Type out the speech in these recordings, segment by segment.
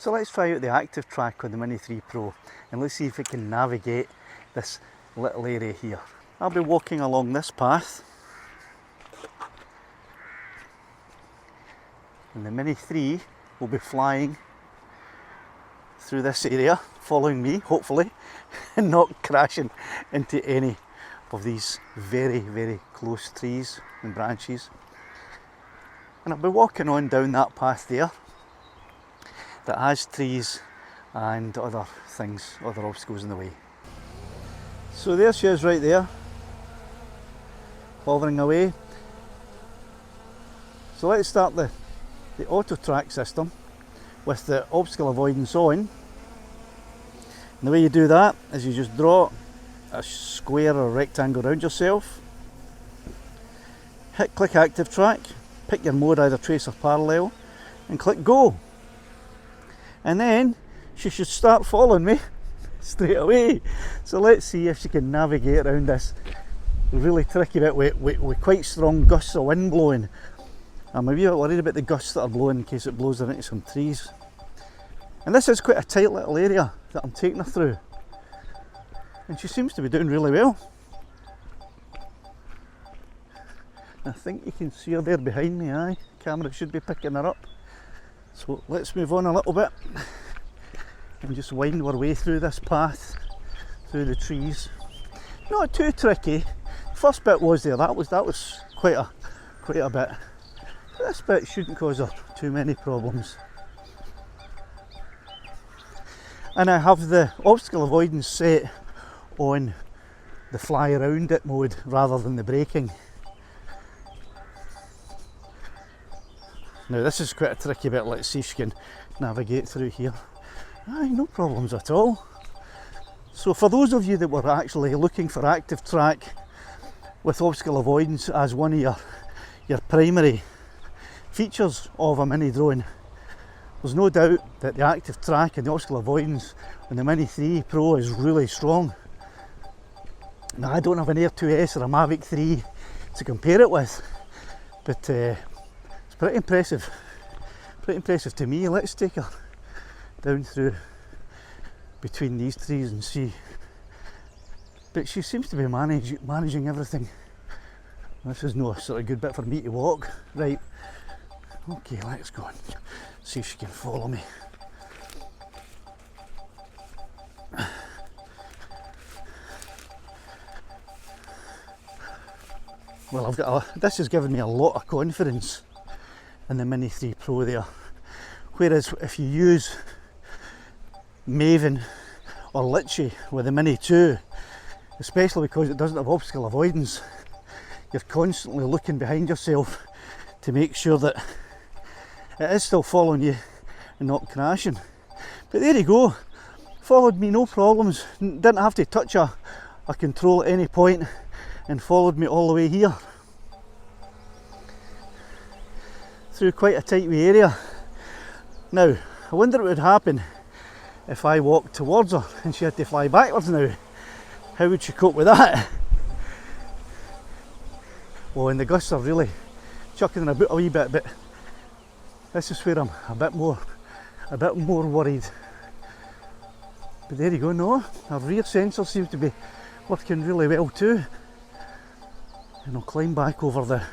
So let's try out the active track on the Mini 3 Pro and let's see if it can navigate this little area here. I'll be walking along this path and the Mini 3 will be flying through this area, following me hopefully, and not crashing into any of these very, very close trees and branches. And I'll be walking on down that path there that has trees and other things, other obstacles in the way. So there she is right there, hovering away. So let's start the auto track system with the obstacle avoidance on. And the way you do that is you just draw a square or a rectangle around yourself, hit click active track, pick your mode, either trace or parallel, and click go. And then she should start following me straight away. So let's see if she can navigate around this really tricky bit with quite strong gusts of wind blowing. I'm a wee bit worried about the gusts that are blowing in case it blows her into some trees. And this is quite a tight little area that I'm taking her through. And she seems to be doing really well. I think you can see her there behind me, aye. Camera should be picking her up. So let's move on a little bit and just wind our way through this path, through the trees. Not too tricky. First bit was there, that was quite a bit. This bit shouldn't cause her too many problems. And I have the obstacle avoidance set on the fly around it mode rather than the braking. Now this is quite a tricky bit, let's see if she can navigate through here. Aye, no problems at all. So for those of you that were actually looking for active track with obstacle avoidance as one of your primary features of a mini drone, there's no doubt that the active track and the obstacle avoidance on the Mini 3 Pro is really strong. Now I don't have an Air 2S or a Mavic 3 to compare it with, but it's pretty impressive to me. Let's take her down through between these trees and see. But she seems to be managing everything. This is no sort of good bit for me to walk. Right, okay, let's go and see if she can follow me. Well, this has given me a lot of confidence in the Mini 3 Pro there. Whereas if you use Maven or Litchi with the Mini 2, especially because it doesn't have obstacle avoidance, you're constantly looking behind yourself to make sure that it is still following you and not crashing. But there you go, followed me no problems, didn't have to touch a control at any point and followed me all the way here through quite a tight wee area. Now I wonder what would happen if I walked towards her and she had to fly backwards now. How would she cope with that? Oh, and the gusts are really chucking her about a wee bit, but this is where I'm a bit more worried. But there you go, no, our rear sensor seems to be working really well too. And I'll climb back over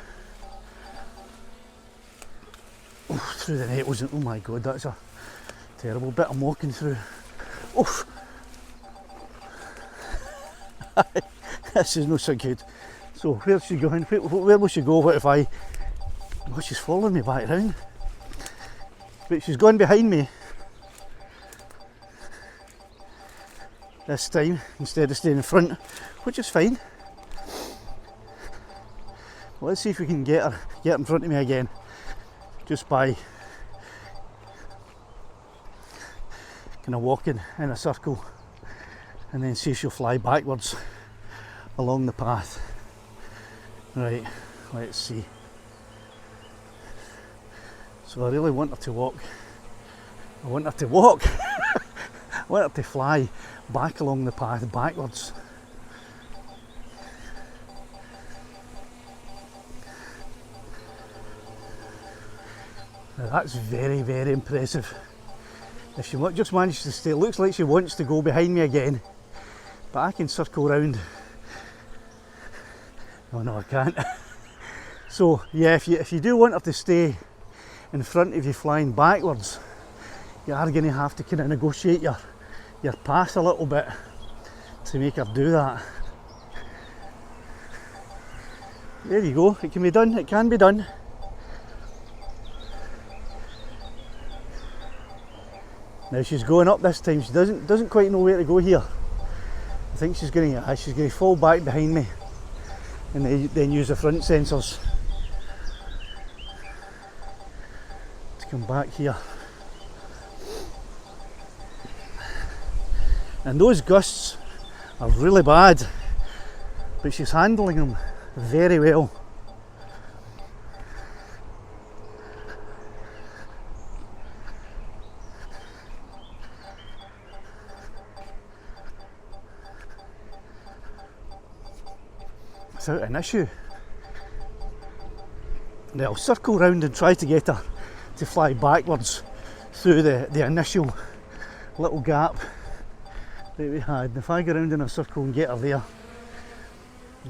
through the nettles. Oh my god, that's a terrible bit I'm walking through. Oof. This is not so good. So where's she going? Where will she go? What if I... Oh, she's following me back round. But she's gone behind me this time instead of staying in front, which is fine. Well, let's see if we can get in front of me again, just by kind of walking in a circle, and then see if she'll fly backwards along the path. Right, let's see. So I really want her to walk. I want her to walk. I want her to fly back along the path backwards. Now that's very, very impressive. If she just manages to stay, it looks like she wants to go behind me again, but I can circle round. Oh no, I can't. So yeah, if you do want her to stay in front of you flying backwards, you are going to have to kind of negotiate your path a little bit to make her do that. There you go, it can be done, it can be done. Now she's going up this time, she doesn't quite know where to go here. I think she's going to fall back behind me and then use the front sensors to come back here. And those gusts are really bad, but she's handling them very well. Without an issue. Now I'll circle round and try to get her to fly backwards through the initial little gap that we had. If I go around in a circle and get her there,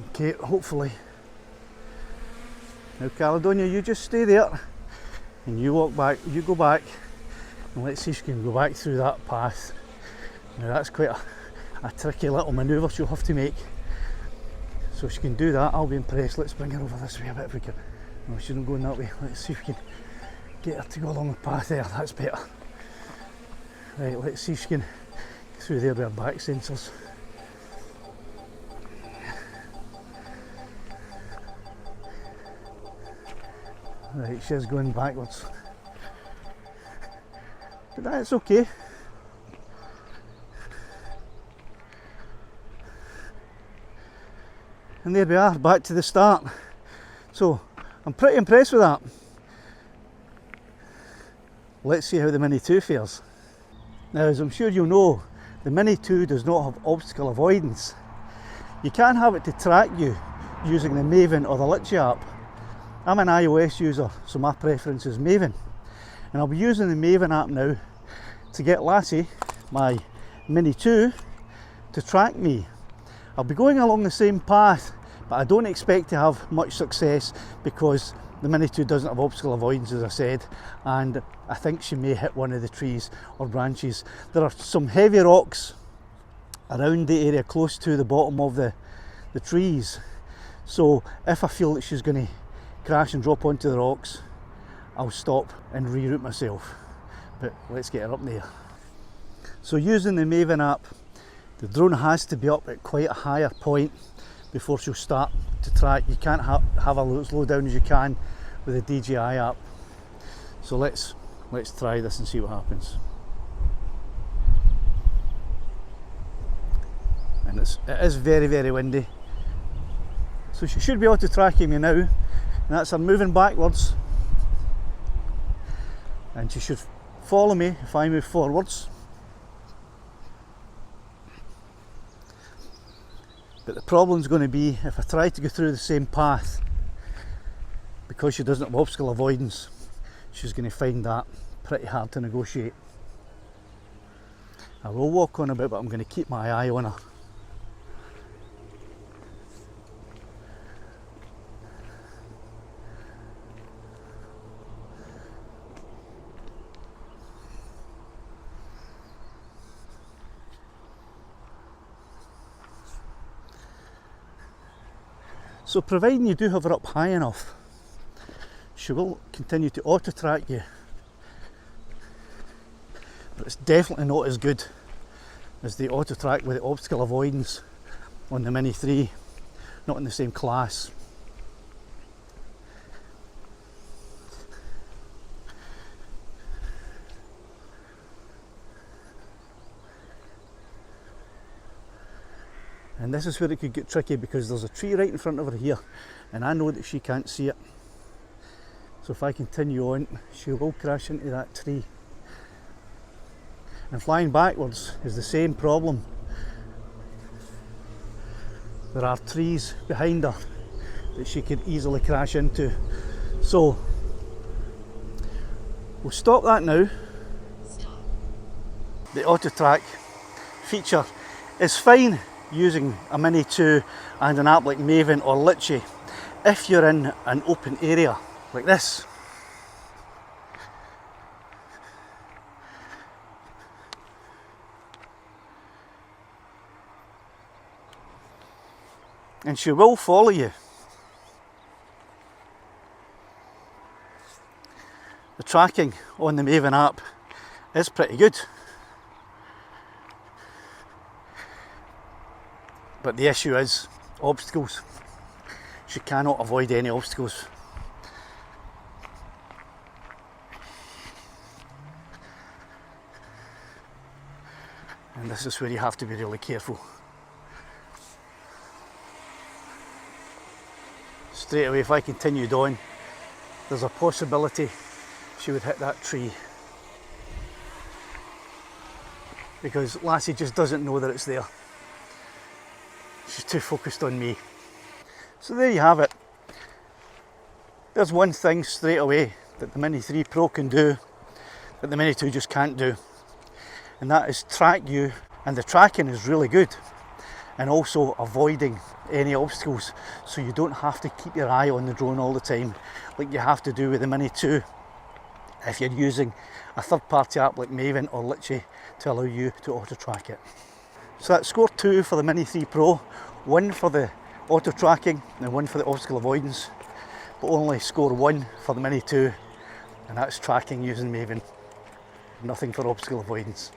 okay, hopefully. Now Caledonia, you just stay there and you walk back, you go back, and let's see if she can go back through that path. Now that's quite a tricky little manoeuvre she'll have to make. So if she can do that, I'll be impressed. Let's bring her over this way a bit if we can. No, she shouldn't go that way. Let's see if we can get her to go along the path there. That's better. Right, let's see if she can get through there with her back sensors. Right, she is going backwards. But that's okay. And there we are, back to the start. So I'm pretty impressed with that. Let's see how the Mini 2 fares. Now, as I'm sure you'll know, the Mini 2 does not have obstacle avoidance. You can have it to track you using the Maven or the Litchi app. I'm an iOS user, so my preference is Maven. And I'll be using the Maven app now to get Lassie, my Mini 2, to track me. I'll be going along the same path, but I don't expect to have much success because the Mini 2 doesn't have obstacle avoidance, as I said, and I think she may hit one of the trees or branches. There are some heavy rocks around the area close to the bottom of the trees, so if I feel that she's going to crash and drop onto the rocks, I'll stop and reroute myself. But let's get her up there. So using the Maven app, the drone has to be up at quite a higher point before she'll start to track. You can't have her as low down as you can with the DJI app. So let's try this and see what happens. And it is very, very windy. So she should be able to track me now. And that's her moving backwards. And she should follow me if I move forwards. But the problem's going to be if I try to go through the same path, because she doesn't have obstacle avoidance, she's going to find that pretty hard to negotiate. I will walk on a bit, but I'm going to keep my eye on her. So providing you do have her up high enough, she will continue to auto track you, but it's definitely not as good as the auto track with the obstacle avoidance on the Mini 3, not in the same class. And this is where it could get tricky because there's a tree right in front of her here and I know that she can't see it. So if I continue on, she will crash into that tree. And flying backwards is the same problem. There are trees behind her that she could easily crash into. So we'll stop that now. the auto track feature is fine using a Mini 2 and an app like Maven or Litchi if you're in an open area like this. And she will follow you. The tracking on the Maven app is pretty good. But the issue is obstacles. She cannot avoid any obstacles. And this is where you have to be really careful. Straight away, if I continued on, there's a possibility she would hit that tree. Because Lassie just doesn't know that it's there. She's too focused on me. So there you have it. There's one thing straight away that the Mini 3 Pro can do that the Mini 2 just can't do. And that is track you, and the tracking is really good. And also avoiding any obstacles, so you don't have to keep your eye on the drone all the time like you have to do with the Mini 2 if you're using a third-party app like Maven or Litchi to allow you to auto track it. So that's score 2 for the Mini 3 Pro, 1 for the auto tracking and 1 for the obstacle avoidance, but only score 1 for the Mini 2, and that's tracking using Maven, nothing for obstacle avoidance.